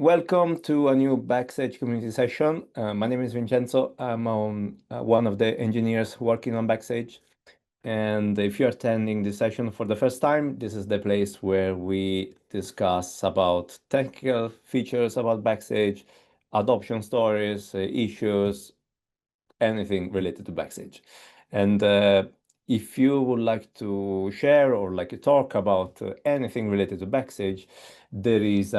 welcome to a new Backstage community session. My name is Vincenzo. I'm one of the engineers working on Backstage. And if you're attending this session for the first time, this is the place where we discuss about technical features about Backstage, adoption stories, issues, anything related to Backstage. And if you would like to share or like to talk about anything related to Backstage, there is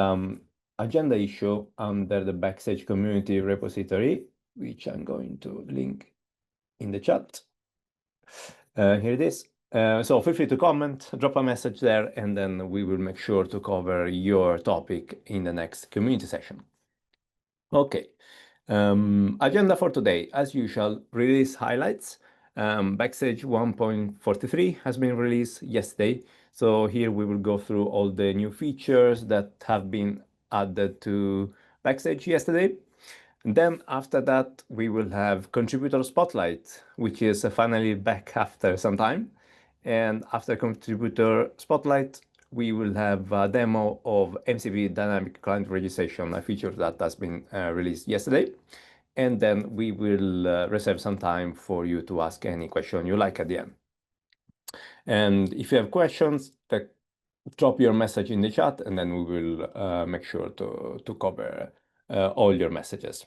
agenda issue under the Backstage community repository, which I'm going to link in the chat. Here it is. So feel free to comment, drop a message there, and then we will make sure to cover your topic in the next community session. Okay. Agenda for today, as usual, release highlights. Backstage 1.43 has been released yesterday. So here we will go through all the new features that have been added to Backstage yesterday. And then after that, we will have Contributor Spotlight, which is finally back after some time. And after Contributor Spotlight, we will have a demo of MCP Dynamic Client Registration, a feature that has been released yesterday. And then we will reserve some time for you to ask any question you like at the end. And if you have questions, drop your message in the chat, and then we will make sure to cover all your messages.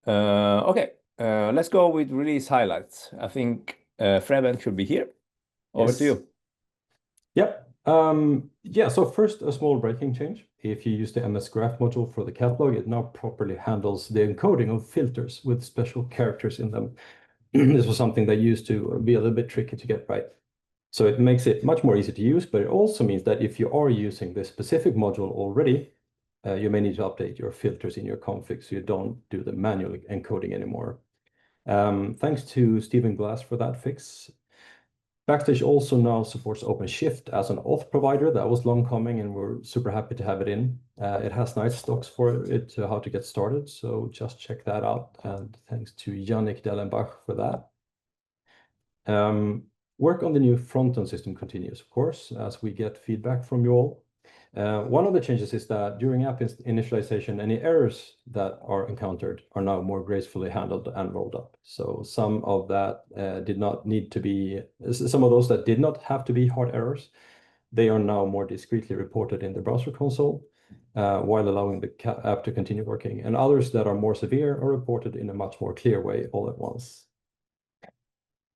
Okay, let's go with release highlights. I think Freben should be here. Over to you. Yep. Yeah, so first, a small breaking change. If you use the MSgraph module for the catalog, it now properly handles the encoding of filters with special characters in them. This was something that used to be a little bit tricky to get right. So it makes it much more easy to use, but it also means that if you are using this specific module already, you may need to update your filters in your config so you don't do the manual encoding anymore. Thanks to Stephen Glass for that fix. Backstage also now supports OpenShift as an auth provider. That was long coming, and we're super happy to have it in. It has nice stocks for it, how to get started, so just check that out. And thanks to Yannick Dellenbach for that. Work on the new Frontend System continues, of course, as we get feedback from you all. One of the changes is that during app initialization, any errors that are encountered are now more gracefully handled and rolled up. So some of that some of those that did not have to be hard errors, they are now more discreetly reported in the browser console, while allowing the app to continue working. And others that are more severe are reported in a much more clear way all at once.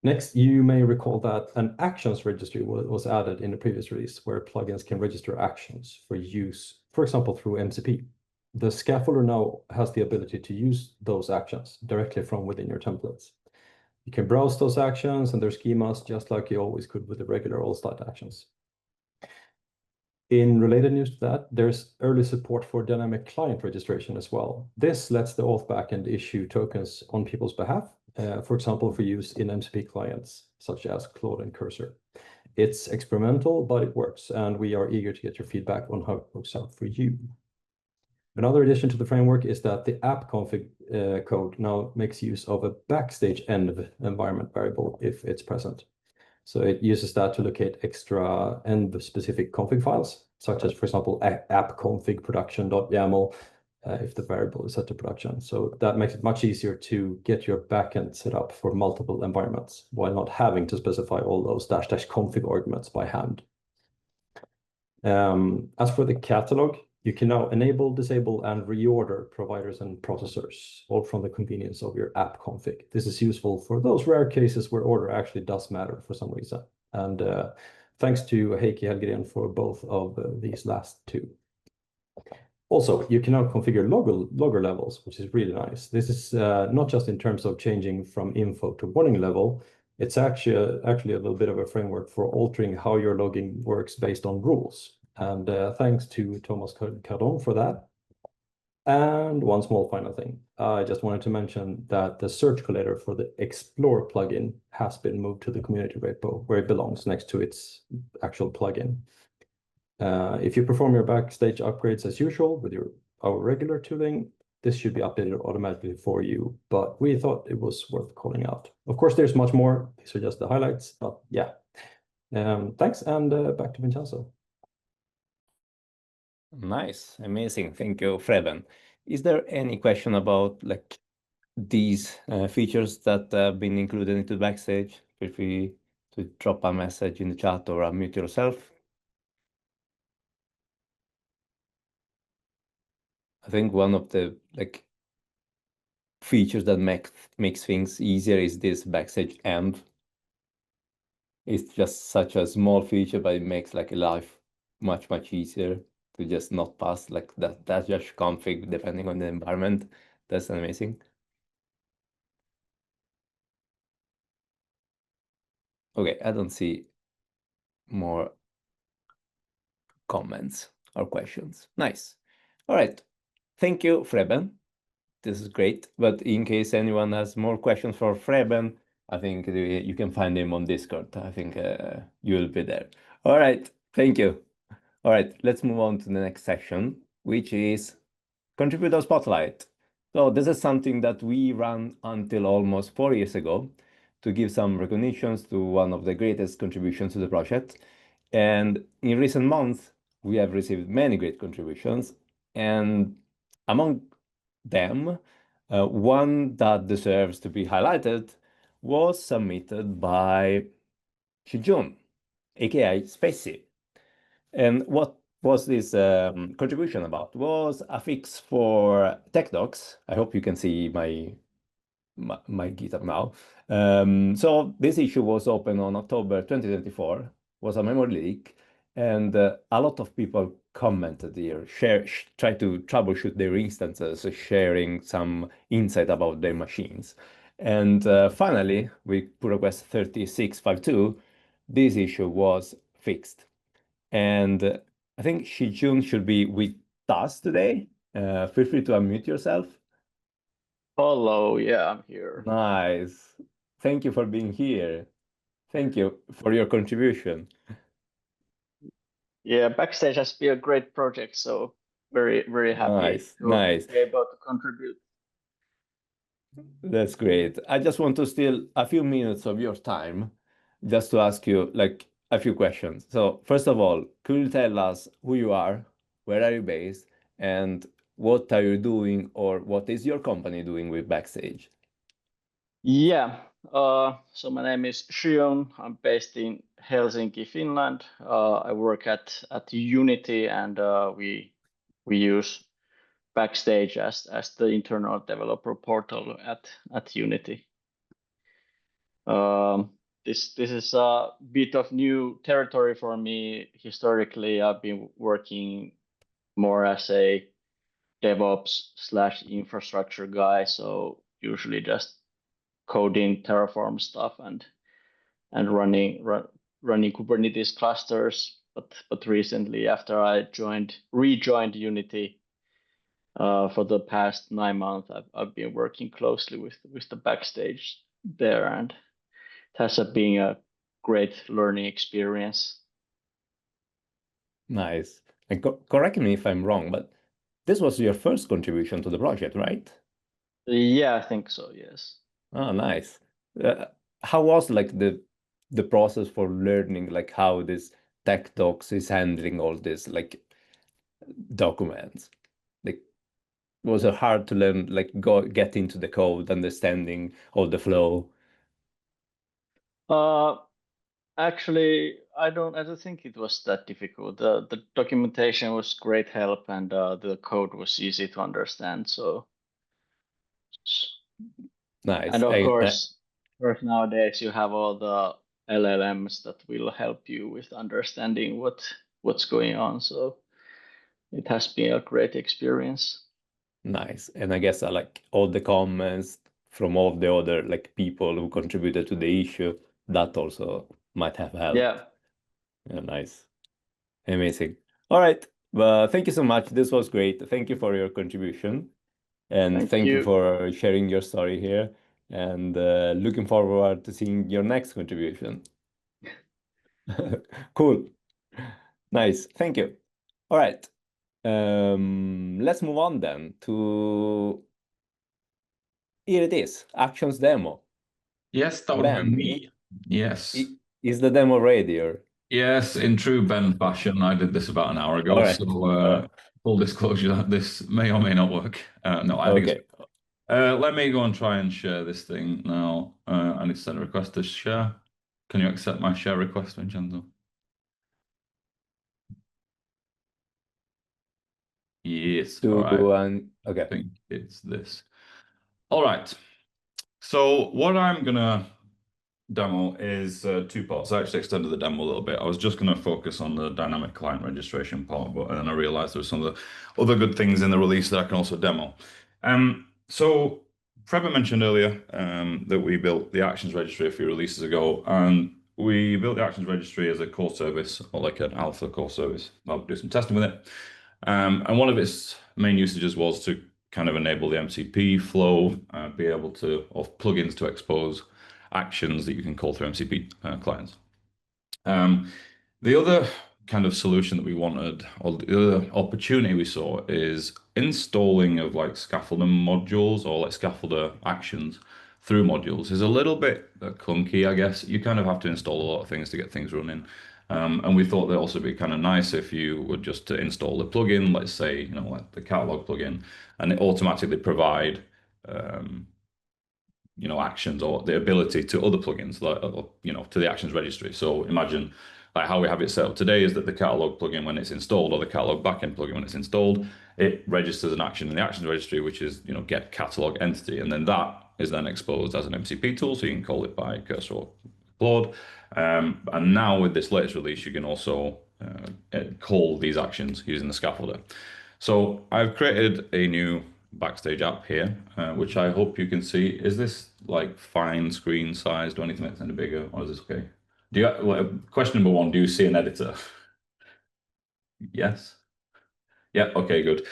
Next, you may recall that an actions registry was added in the previous release, where plugins can register actions for use, for example, through MCP. The Scaffolder now has the ability to use those actions directly from within your templates. You can browse those actions and their schemas just like you always could with the regular all-stat actions. In related news to that, there's early support for dynamic client registration as well. This lets the auth backend issue tokens on people's behalf, for example, for use in MCP clients, such as Claude and Cursor. It's experimental, but it works, and we are eager to get your feedback on how it works out for you. Another addition to the framework is that the app config code now makes use of a Backstage env environment variable if it's present. So it uses that to locate extra env-specific config files, such as, for example, app config production.yaml, if the variable is set to production. So that makes it much easier to get your backend set up for multiple environments while not having to specify all those --config arguments by hand. As for the catalog, you can now enable, disable, and reorder providers and processors, all from the convenience of your app config. This is useful for those rare cases where order actually does matter for some reason. And thanks to Heikki Helgren for both of these last two. Also, you can now configure logger levels, which is really nice. This is not just in terms of changing from info to warning level. It's actually a little bit of a framework for altering how your logging works based on rules. And thanks to Thomas Cardon for that. And one small final thing. I just wanted to mention that the search collator for the Explore plugin has been moved to the community repo where it belongs next to its actual plugin. If you perform your Backstage upgrades as usual with our regular tooling, this should be updated automatically for you, but we thought it was worth calling out. Of course, there's much more. These are just the highlights, but yeah. Thanks, and back to Vincenzo. Nice, amazing. Thank you, Freben. Is there any question about like these features that have been included into Backstage? Feel free to drop a message in the chat or unmute yourself. I think one of the like features that makes things easier is this Backstage env. It's just such a small feature, but it makes like life much easier to just not pass like that just config depending on the environment. That's amazing. Okay, I don't see more comments or questions. Nice. All right. Thank you, Freben. This is great. But in case anyone has more questions for Freben, I think you can find him on Discord. I think you'll be there. All right. Thank you. All right. Let's move on to the next section, which is Contributor Spotlight. So this is something that we ran until almost 4 years ago to give some recognitions to one of the greatest contributions to the project. And in recent months, we have received many great contributions. And among them, one that deserves to be highlighted was submitted by Shijun, aka Spacey. And what was this contribution about? Was a fix for tech docs. I hope you can see my GitHub now. So this issue was open on October 2024, was a memory leak, and a lot of people commented here, try to troubleshoot their instances, sharing some insight about their machines. And finally, with pull request 3652, this issue was fixed. And I think Shijun should be with us today. Feel free to unmute yourself. Hello, yeah, I'm here. Nice. Thank you for being here. Thank you for your contribution. Yeah, Backstage has been a great project, so very happy Nice. be able to contribute. That's great. I just want to steal a few minutes of your time just to ask you like a few questions. So first of all, could you tell us who you are, where are you based, and what are you doing or what is your company doing with Backstage? Yeah, so my name is Shion. I'm based in Helsinki, Finland. I work at Unity, and we use Backstage as the internal developer portal at Unity. This is a bit of new territory for me. Historically, I've been working more as a DevOps/infrastructure guy, so usually just coding Terraform stuff and running Kubernetes clusters. But recently, after I rejoined Unity for the past 9 months, I've been working closely with the Backstage there, and it has been a great learning experience. Nice. And correct me if I'm wrong, but this was your first contribution to the project, right? Yeah, I think so, yes. Oh, nice. How was like the process for learning like how this tech docs is handling all this like documents? Like was it hard to learn like get into the code, understanding all the flow? Actually, I don't think it was that difficult. The documentation was great help, and the code was easy to understand. So, Nice. and of course, nowadays you have all the LLMs that will help you with understanding what's going on. So it has been a great experience. Nice. And I guess like all the comments from all the other like people who contributed to the issue, that also might have helped. Yeah. Yeah, nice. Amazing. All right. Well, thank you so much. This was great. Thank you for your contribution. And Thank you you. for sharing your story here. And looking forward to seeing your next contribution. Cool. Nice. Thank you. All right. Let's move on then to here it is, Actions demo. Yes, that would Ben, be me. Yes. is the demo ready or? Yes, in true Ben fashion, I did this about an hour ago. All right. So full disclosure, this may or may not work. No, I think it's. Okay. Let me go and try and share this thing now. I need to send a request to share. Can you accept my share request, Vincenzo? Yes. All right. Okay. I think it's this. All right. So what I'm gonna demo is two parts. I actually extended the demo a little bit. I was just going to focus on the dynamic client registration part, but then I realized there were some of the other good things in the release that I can also demo. So Freben mentioned earlier that we built the Actions Registry a few releases ago, and we built the Actions Registry as a core service, or like an alpha core service. I'll do some testing with it. And one of its main usages was to kind of enable the MCP flow, be able to, or plugins to expose actions that you can call through MCP clients. The other kind of solution that we wanted, or the other opportunity we saw, is installing of like scaffolder modules or like scaffolder actions through modules is a little bit clunky, I guess. You kind of have to install a lot of things to get things running. And we thought that'd also be kind of nice if you would just install the plugin, let's say, like the catalog plugin, and it automatically provide actions or the ability to other plugins, like, to the actions registry. So imagine like how we have it set up today is that the catalog plugin, when it's installed, or the catalog backend plugin, when it's installed, it registers an action in the actions registry, which is, get catalog entity. And then that is then exposed as an MCP tool. So you can call it by cursor or Claude. And now with this latest release, you can also call these actions using the scaffolder. So I've created a new Backstage app here, which I hope you can see. Is this like fine screen size? Do I need to make this any bigger, or is this okay? Question number one, do you see an editor? Yes. Yeah, okay, good.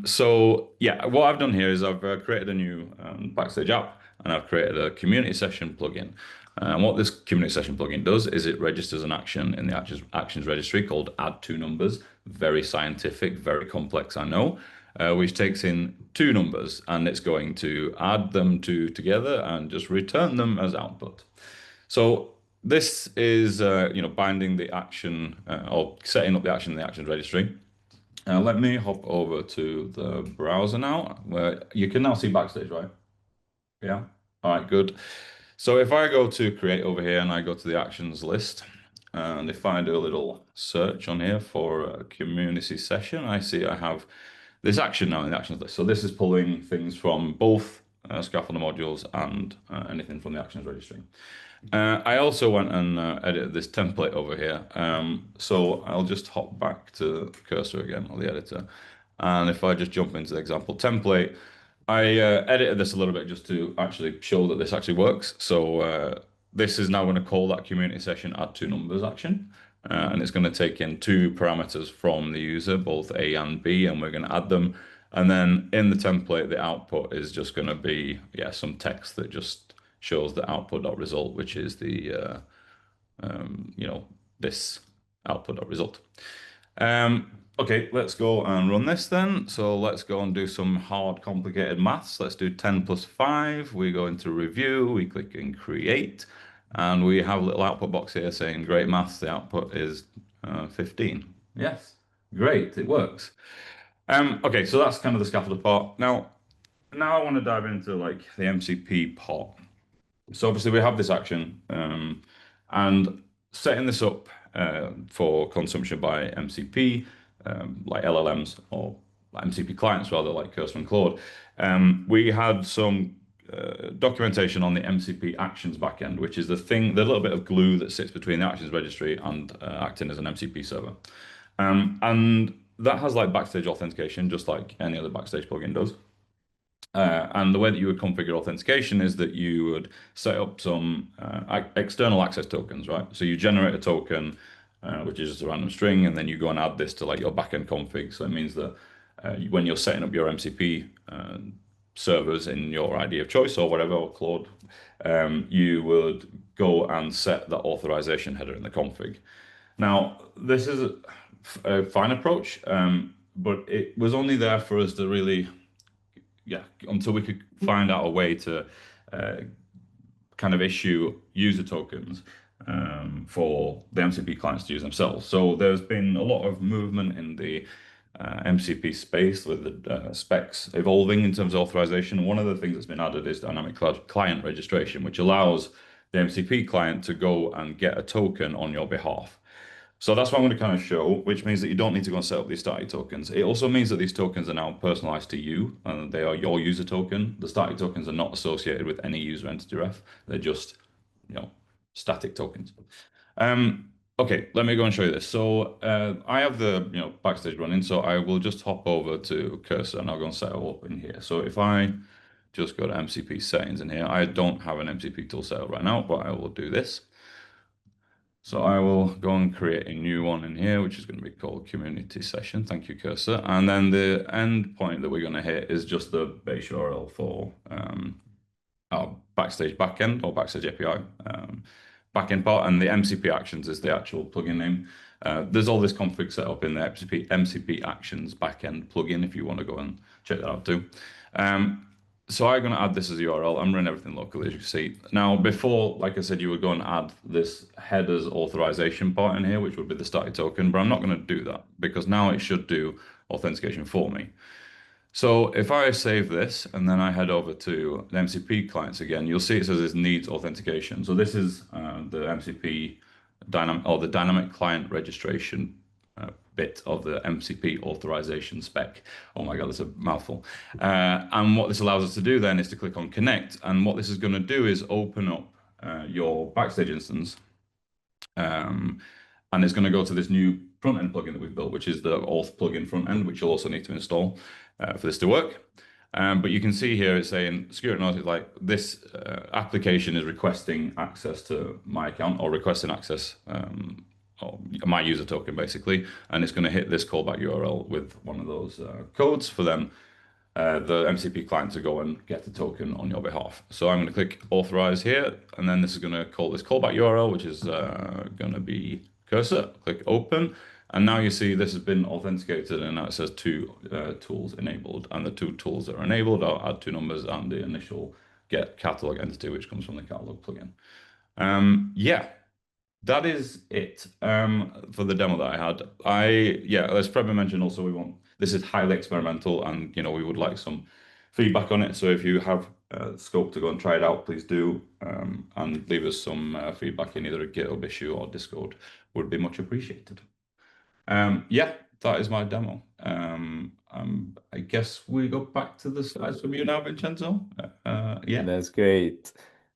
So yeah, what I've done here is I've created a new Backstage app, and I've created a community session plugin. And what this community session plugin does is it registers an action in the actions registry called add two numbers. Very scientific, very complex, I know, which takes in two numbers, and it's going to add them together and just return them as output. So this is binding the action or setting up the action in the actions registry. Let me hop over to the browser now, where you can now see Backstage, right? Yeah. All right, good. So if I go to create over here and I go to the actions list, and if I do a little search on here for a community session, I see I have this action now in the actions list. So this is pulling things from both Scaffolder modules and anything from the actions registry. I also went and edited this template over here. So I'll just hop back to cursor again, or the editor. And if I just jump into the example template, I edited this a little bit just to actually show that this actually works. So this is now going to call that community session add two numbers action. And it's going to take in two parameters from the user, both A and B, and we're going to add them. And then in the template, the output is just going to be, some text that just shows the output.result, which is the, this output.result. Okay, let's go and run this then. So let's go and do some hard, complicated maths. Let's do 10 plus 5. We go into review, we click in create, and we have a little output box here saying great maths. The output is 15. Yes, great, it works. Okay, so that's kind of the scaffolder part. Now I want to dive into like the MCP part. So obviously we have this action, and setting this up for consumption by MCP, like LLMs or MCP clients rather, like Cursor and Claude. We had some documentation on the MCP actions backend, which is the little bit of glue that sits between the actions registry and acting as an MCP server. And that has like Backstage authentication, just like any other Backstage plugin does. And the way that you would configure authentication is that you would set up some external access tokens, right? So you generate a token, which is just a random string, and then you go and add this to like your backend config. So it means that when you're setting up your MCP servers in your ID of choice or whatever, or Claude, you would go and set the authorization header in the config. Now, this is a fine approach, but it was only there for us to really, until we could find out a way to kind of issue user tokens for the MCP clients to use themselves. So there's been a lot of movement in the MCP space with the specs evolving in terms of authorization. One of the things that's been added is dynamic client registration, which allows the MCP client to go and get a token on your behalf. So that's what I'm going to kind of show, which means that you don't need to go and set up these static tokens. It also means that these tokens are now personalized to you, and they are your user token. The static tokens are not associated with any user entity ref. They're just, static tokens. Okay, let me go and show you this. So I have the Backstage running, so I will just hop over to Cursor and I'll go and set it up in here. So if I just go to MCP settings in here, I don't have an MCP tool set up right now, but I will do this. So I will go and create a new one in here, which is going to be called community session. Thank you, Cursor. And then the endpoint that we're going to hit is just the base URL for our Backstage backend or Backstage API backend part, and the MCP actions is the actual plugin name. There's all this config set up in the MCP actions backend plugin if you want to go and check that out too. So I'm going to add this as a URL. I'm running everything locally, as you can see. Now, before, like I said, you would go and add this headers authorization part in here, which would be the static token, but I'm not going to do that because now it should do authentication for me. So if I save this and then I head over to the MCP clients again, you'll see it says this needs authentication. So this is the MCP dynamic client registration bit of the MCP authorization spec. Oh my God, that's a mouthful. And what this allows us to do then is to click on connect. And what this is going to do is open up your Backstage instance. And it's going to go to this new front-end plugin that we've built, which is the auth plugin front-end, which you'll also need to install for this to work. But you can see here it's saying security notice, like this application is requesting access to my account or requesting access or my user token basically, and it's going to hit this callback URL with one of those codes for them, the MCP client to go and get the token on your behalf. So I'm going to click authorize here, and then this is going to call this callback URL, which is going to be Cursor. Click open, and now you see this has been authenticated, and now it says two tools enabled, and the two tools that are enabled are add two numbers and the initial get catalog entity, which comes from the catalog plugin. Yeah, that is it for the demo that I had. As Freben mentioned, also this is highly experimental, and we would like some feedback on it. So if you have scope to go and try it out, please do, and leave us some feedback in either a GitHub issue or Discord. Would be much appreciated. That is my demo. I guess we go back to the slides from you now, Vincenzo. That's great.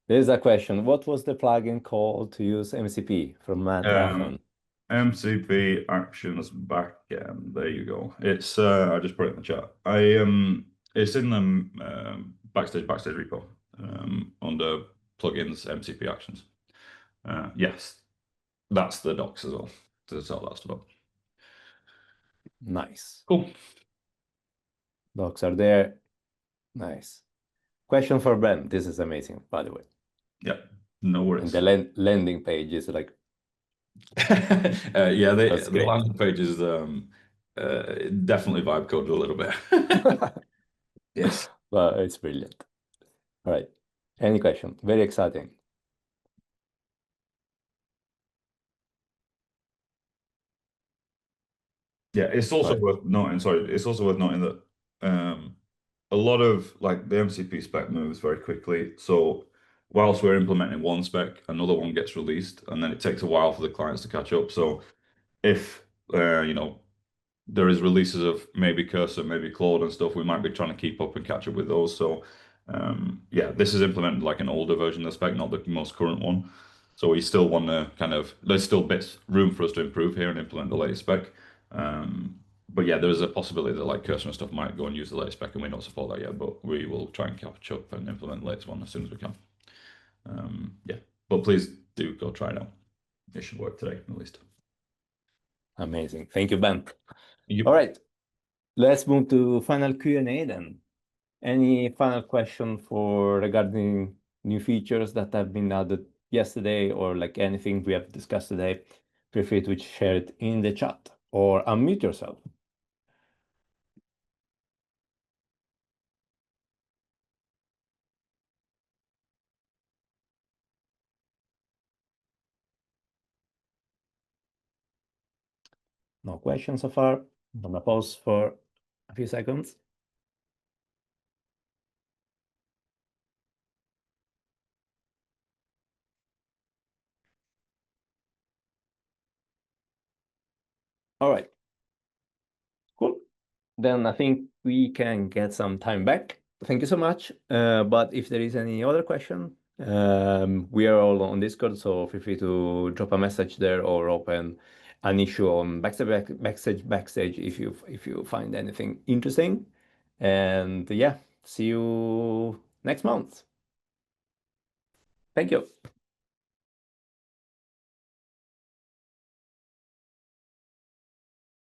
There's a question. What was the plugin called to use MCP from Matt Raffan? MCP Actions Backend. There you go. It's I just put it in the chat. It's in the Backstage repo under plugins MCP Actions. Yes, that's the docs as well to tell that stuff. Nice. Cool. Docs are there. Nice. Question for Ben. This is amazing, by the way. Yeah, no worries. And the landing page is like the landing page is definitely vibe coded a little bit. Yes. Well, it's brilliant. All right. Any question? Very exciting. Yeah, it's also worth noting. Sorry, it's also worth noting that a lot of like the MCP spec moves very quickly. So whilst we're implementing one spec, another one gets released, and then it takes a while for the clients to catch up. So if there is releases of maybe Cursor, maybe Claude and stuff, we might be trying to keep up and catch up with those. So this is implemented like an older version of the spec, not the most current one. So we still want to there's still room for us to improve here and implement the latest spec. But yeah, there's a possibility that like Cursor and stuff might go and use the latest spec, and we don't support that yet, but we will try and catch up and implement the latest one as soon as we can. But please do go try it out. It should work today, at least. Amazing. Thank you, Ben. All right. Let's move to final Q&A then. Any final question regarding new features that have been added yesterday, or like anything we have discussed today? Feel free to share it in the chat or unmute yourself. No questions so far. I'm gonna pause for a few seconds. All right. Cool. Then I think we can get some time back. Thank you so much. But if there is any other question, we are all on Discord, so feel free to drop a message there or open an issue on Backstage if you find anything interesting. And yeah, see you next month. Thank you.